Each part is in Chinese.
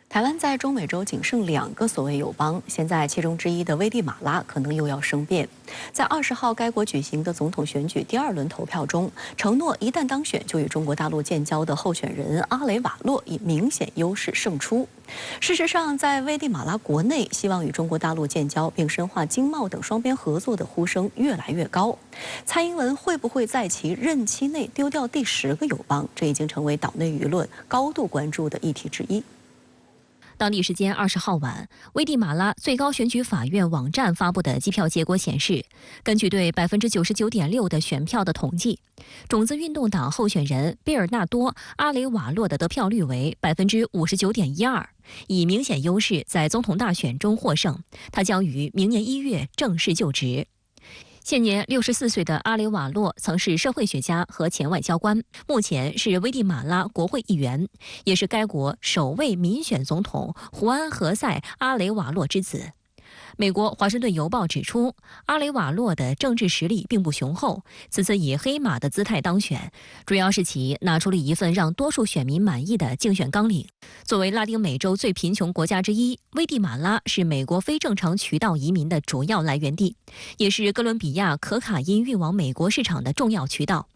台湾在中美洲仅剩2个所谓友邦，现在其中之一的危地马拉可能又要生变。在20号该国举行的总统选举第2轮投票中，承诺一旦当选就与中国大陆建交的候选人阿雷瓦洛以明显优势胜出。事实上，在危地马拉国内，希望与中国大陆建交并深化经贸等双边合作的呼声越来越高。蔡英文会不会在其任期内丢掉第10个友邦？这已经成为岛内舆论高度关注的议题之一。当地时间20号晚，危地马拉最高选举法院网站发布的计票结果显示，根据对99.6%的选票的统计，种子运动党候选人贝尔纳多·阿雷瓦洛的得票率为59.12%，以明显优势在总统大选中获胜。他将于明年1月正式就职。现年64岁的阿雷瓦洛曾是社会学家和前外交官，目前是危地马拉国会议员，也是该国首位民选总统胡安·何塞·阿雷瓦洛之子。美国《华盛顿邮报》指出，阿雷瓦洛的政治实力并不雄厚，此次以黑马的姿态当选，主要是其拿出了一份让多数选民满意的竞选纲领。作为拉丁美洲最贫穷国家之一，危地马拉是美国非正常渠道移民的主要来源地，也是哥伦比亚可卡因运往美国市场的重要渠道。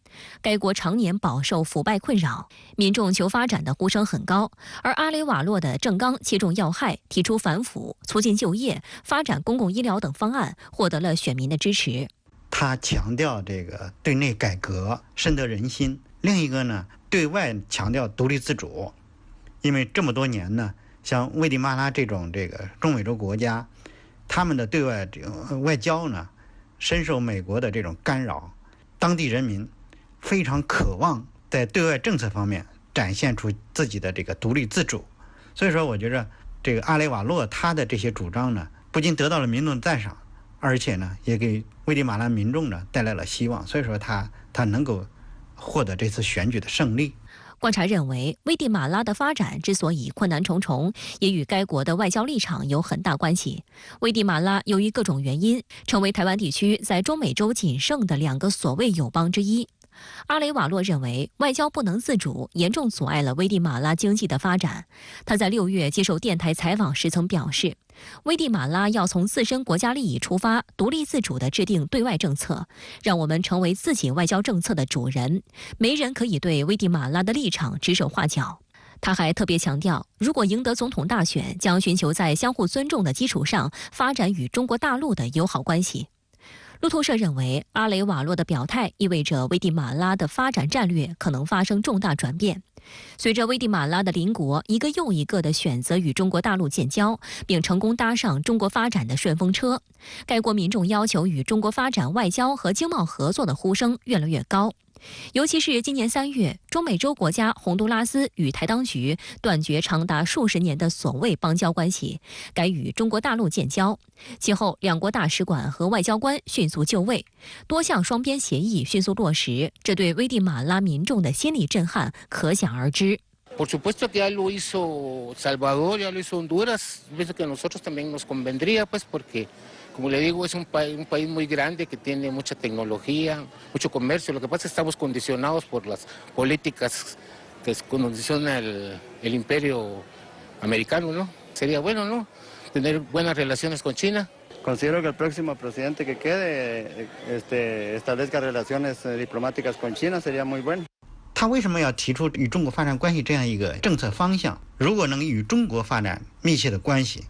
该国常年饱受腐败困扰，民众求发展的呼声很高，而阿雷瓦洛的政纲切中要害，提出反腐、促进就业、发展公共医疗等方案，获得了选民的支持。他强调这个对内改革，深得人心。另一个呢，对外强调独立自主，因为这么多年呢，像危地马拉这种中美洲国家，他们的对外外交呢，深受美国的这种干扰，当地人民非常渴望在对外政策方面展现出自己的这个独立自主，所以说我觉得这个阿雷瓦洛他的这些主张呢，不仅得到了民众的赞赏，而且呢也给危地马拉民众呢带来了希望，所以说他能够获得这次选举的胜利。观察认为，危地马拉的发展之所以困难重重，也与该国的外交立场有很大关系。危地马拉由于各种原因，成为台湾地区在中美洲仅剩的2个所谓友邦之一。阿雷瓦洛认为，外交不能自主，严重阻碍了危地马拉经济的发展。他在6月接受电台采访时曾表示，危地马拉要从自身国家利益出发，独立自主地制定对外政策，让我们成为自己外交政策的主人，没人可以对危地马拉的立场指手画脚。他还特别强调，如果赢得总统大选，将寻求在相互尊重的基础上发展与中国大陆的友好关系。路透社认为，阿雷瓦洛的表态意味着危地马拉的发展战略可能发生重大转变。随着危地马拉的邻国一个又一个的选择与中国大陆建交，并成功搭上中国发展的顺风车，该国民众要求与中国发展外交和经贸合作的呼声越来越高。尤其是今年3月，中美洲国家洪都拉斯与台当局断绝长达数十年的所谓邦交关系，改与中国大陆建交。其后2国大使馆和外交官迅速就位，多项双边协议迅速落实，这对危地马拉民众的心理震撼可想而知。Por supuesto que ya lo hizo Salvador, ya lo hizo Honduras. Pienso que a nosotros también nos convendría, pues, porque, como le digo, es un país muy grande que tiene mucha tecnología, mucho comercio. Lo que pasa es que estamos condicionados por las políticas que condiciona el imperio americano, ¿no? Sería bueno, ¿no? Tener buenas relaciones con China. Considero que el próximo presidente que quede establezca relaciones diplomáticas con China, sería muy bueno. 他为什么要提出与中国发展关系这样一个政策方向？如果能与中国发展密切的关系，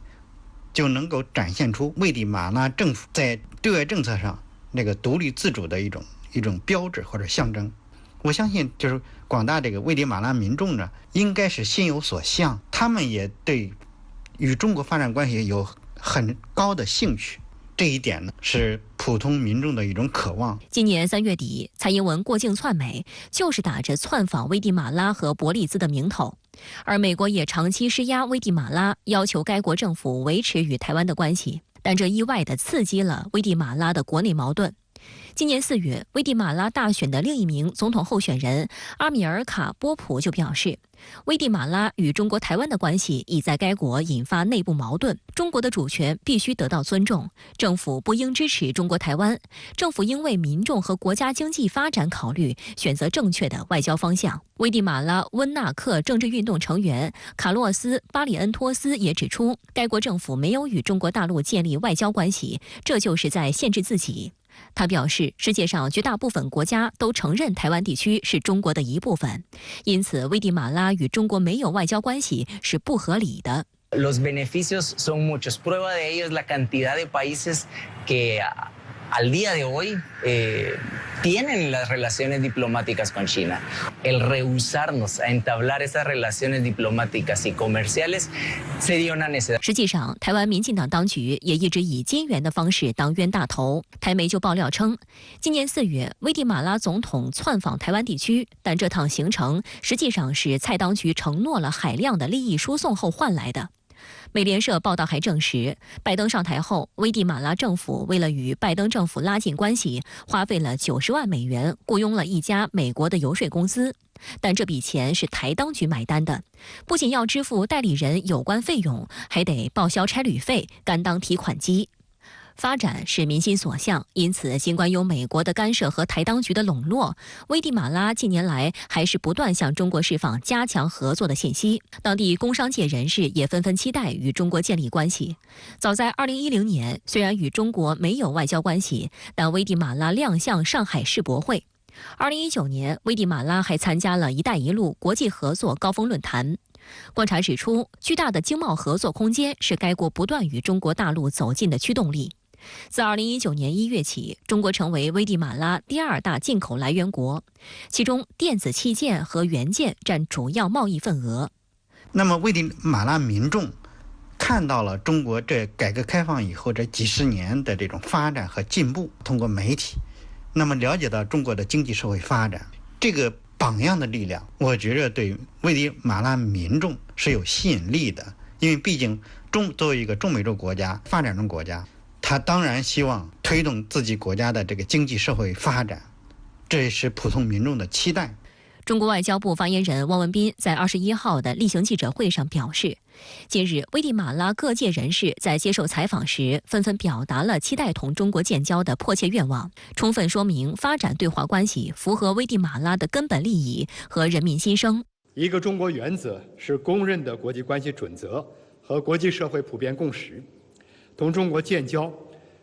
就能够展现出危地马拉政府在对外政策上那个独立自主的一种标志或者象征。我相信，就是广大这个危地马拉民众呢，应该是心有所向，他们也对与中国发展关系有很高的兴趣。这一点呢，是普通民众的一种渴望。今年3月底，蔡英文过境窜美，就是打着窜访危地马拉和伯利兹的名头。而美国也长期施压危地马拉，要求该国政府维持与台湾的关系，但这意外地刺激了危地马拉的国内矛盾。今年4月，危地马拉大选的另一名总统候选人阿米尔卡波普就表示，危地马拉与中国台湾的关系已在该国引发内部矛盾，中国的主权必须得到尊重，政府不应支持中国台湾，政府应为民众和国家经济发展考虑，选择正确的外交方向。危地马拉温纳克政治运动成员卡洛斯·巴里恩托斯也指出，该国政府没有与中国大陆建立外交关系，这就是在限制自己。他表示，世界上绝大部分国家都承认台湾地区是中国的一部分，因此危地马拉与中国没有外交关系是不合理的。Los beneficios son muchos. Prueba de ello es la cantidad de países que al día de hoy tienen las relaciones diplomáticas con China. El rehusarnos a entablar esas relaciones diplomáticas y comerciales sería una necesidad. 实际上，台湾民进党当局也一直以金援的方式当冤大头。台媒就爆料称，今年4月，危地马拉总统窜访台湾地区，但这趟行程实际上是蔡当局承诺了海量的利益输送后换来的。美联社报道还证实，拜登上台后，危地马拉政府为了与拜登政府拉近关系，花费了90万美元雇佣了一家美国的游说公司，但这笔钱是台当局买单的，不仅要支付代理人有关费用，还得报销差旅费，甘当提款机。发展是民心所向，因此尽管有美国的干涉和台当局的笼络，危地马拉近年来还是不断向中国释放加强合作的信息。当地工商界人士也纷纷期待与中国建立关系。早在2010年，虽然与中国没有外交关系，但危地马拉亮相上海世博会。2019年，危地马拉还参加了"一带一路"国际合作高峰论坛。观察指出，巨大的经贸合作空间是该国不断与中国大陆走近的驱动力。自2019年1月起，中国成为危地马拉第2大进口来源国，其中电子器件和元件占主要贸易份额。那么危地马拉民众看到了中国这改革开放以后这几十年的这种发展和进步，通过媒体，那么了解到中国的经济社会发展，这个榜样的力量，我觉得对危地马拉民众是有吸引力的。因为毕竟作为一个中美洲国家、发展中国家，他当然希望推动自己国家的这个经济社会发展，这也是普通民众的期待。中国外交部发言人汪文斌在21号的例行记者会上表示，近日危地马拉各界人士在接受采访时，纷纷表达了期待同中国建交的迫切愿望，充分说明发展对华关系符合危地马拉的根本利益和人民心声。一个中国原则是公认的国际关系准则和国际社会普遍共识。同中国建交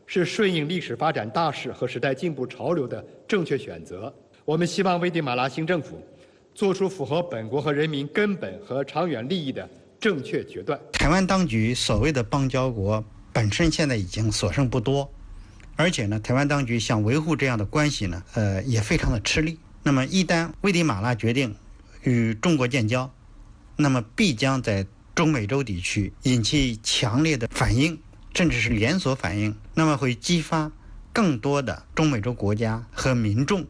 是顺应历史发展大势和时代进步潮流的正确选择。我们希望危地马拉新政府做出符合本国和人民根本和长远利益的正确决断。台湾当局所谓的邦交国本身现在已经所剩不多，而且呢，台湾当局想维护这样的关系呢，也非常的吃力。那么一旦危地马拉决定与中国建交，那么必将在中美洲地区引起强烈的反应，甚至是连锁反应，那么会激发更多的中美洲国家和民众，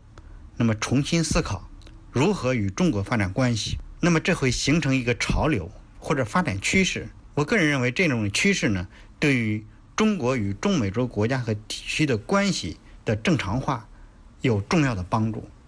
那么重新思考如何与中国发展关系。那么这会形成一个潮流或者发展趋势。我个人认为这种趋势呢，对于中国与中美洲国家和地区的关系的正常化有重要的帮助。